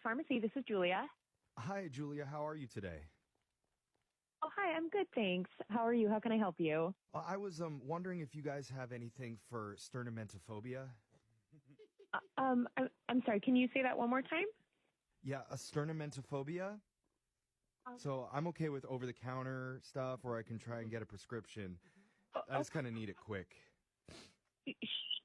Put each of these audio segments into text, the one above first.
Pharmacy. This is Julia. Hi, Julia. How are you today? Oh, hi. I'm good, thanks. How are you? How can I help you? I was wondering if you guys have anything for sternomatophobia. I'm sorry. Can you say that one more time? Yeah, a sternomatophobia. So I'm okay with over-the-counter stuff, or I can try and get a prescription. I just kind of need it quick.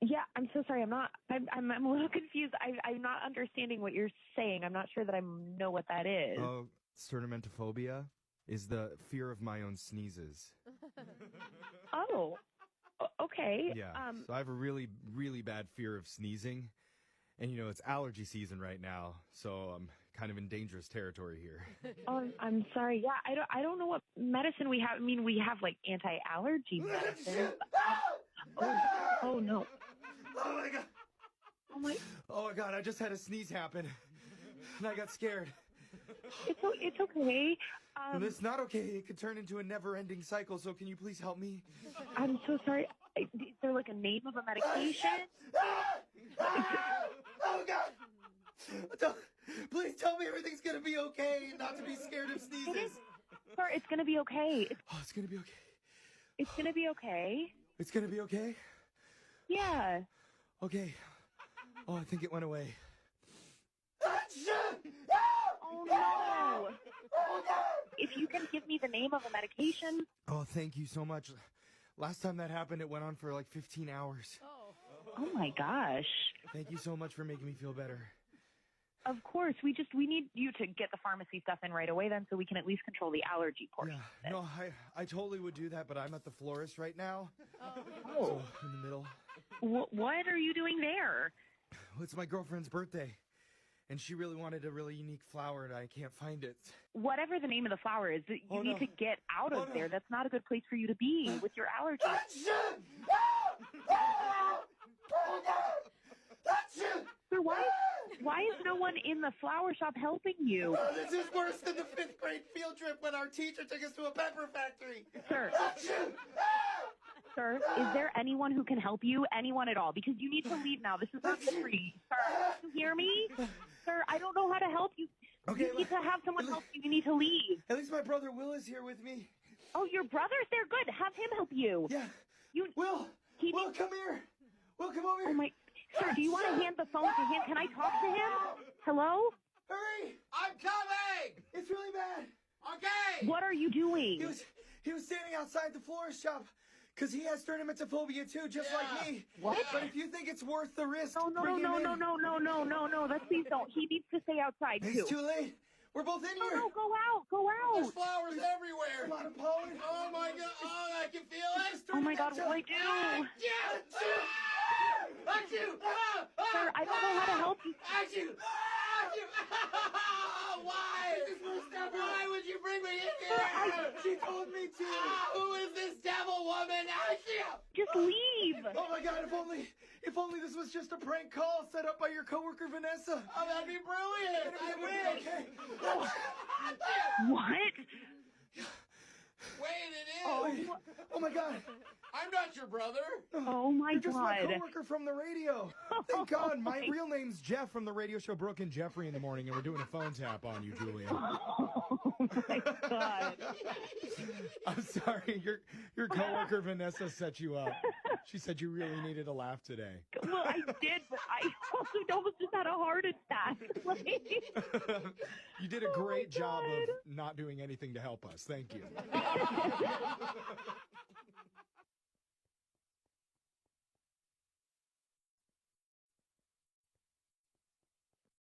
Yeah, I'm so sorry. I'm a little confused. I'm not understanding what you're saying. I'm not sure that I know what that is. Oh, sternomatophobia is the fear of my own sneezes. Oh, okay. Yeah, so I have a really, really bad fear of sneezing. And, it's allergy season right now, so I'm kind of in dangerous territory here. Oh, I'm sorry. Yeah, I don't know what medicine we have. I mean, we have like anti-allergy medicine. Oh no. Oh my God. Oh my God, I just had a sneeze happen. And I got scared. It's okay. It's not okay. It could turn into a never-ending cycle, so can you please help me? I'm so sorry. Is there like a name of a medication? Oh God! Please tell me everything's gonna be okay and not to be scared of sneezes. Sir, it's gonna be okay. It's gonna be okay. It's gonna be okay. It's gonna be okay? Yeah. Okay. Oh, I think it went away. Oh no! If you can give me the name of a medication. Oh, thank you so much. Last time that happened, it went on for like 15 hours. Oh my gosh. Thank you so much for making me feel better. Of course, we need you to get the pharmacy stuff in right away then so we can at least control the allergy portion. Yeah, no, I totally would do that, but I'm at the florist right now. Oh. So, in the middle. What are you doing there? Well, it's my girlfriend's birthday, and she really wanted a really unique flower, and I can't find it. Whatever the name of the flower is, you need to get out of there. That's not a good place for you to be with your allergies. Sir, why is no one in the flower shop helping you? Oh, this is worse than the 5th grade field trip when our teacher took us to a pepper factory. Sir, is there anyone who can help you? Anyone at all? Because you need to leave now. This is not good for you. Sir, you hear me? Sir, I don't know how to help you. Okay, you need to have someone help you. You need to leave. At least my brother Will is here with me. Oh, your brother's there? Good. Have him help you. Yeah. Will, come here. Will, come over here. Oh, my. Sir, do you want to hand the phone to him? Can I talk to him? Hello? Hurry. I'm coming! It's really bad. Okay! What are you doing? He was standing outside the florist shop because he has sternomatophobia too, just like me. What? But if you think it's worth the risk, No. Please don't. He needs to stay outside too. It's too late. We're both in here. No, go out. There's flowers everywhere. A lot of pollen. Oh my God! Oh, I can feel it. Oh my God, what do I do? Sir, I don't know how to help you. Why? Why would you bring me in here? She told me to. Who is this devil woman? Just leave. Oh my God! If only this was just a prank call set up by your coworker Vanessa. Oh, that'd be brilliant. I wish. Okay. What? Wait, it is. Oh my God! I'm not your brother. Oh my You're just my God. coworker from the radio. Thank God. My real name's Jeff from the radio show Brooke and Jeffrey in the morning, and we're doing a phone tap on you, Julia. Oh my God. I'm sorry. Your coworker Vanessa set you up. She said you really needed a laugh today. Well, I did, but I also almost just had a heart attack. You did a great job of not doing anything to help us. Thank you.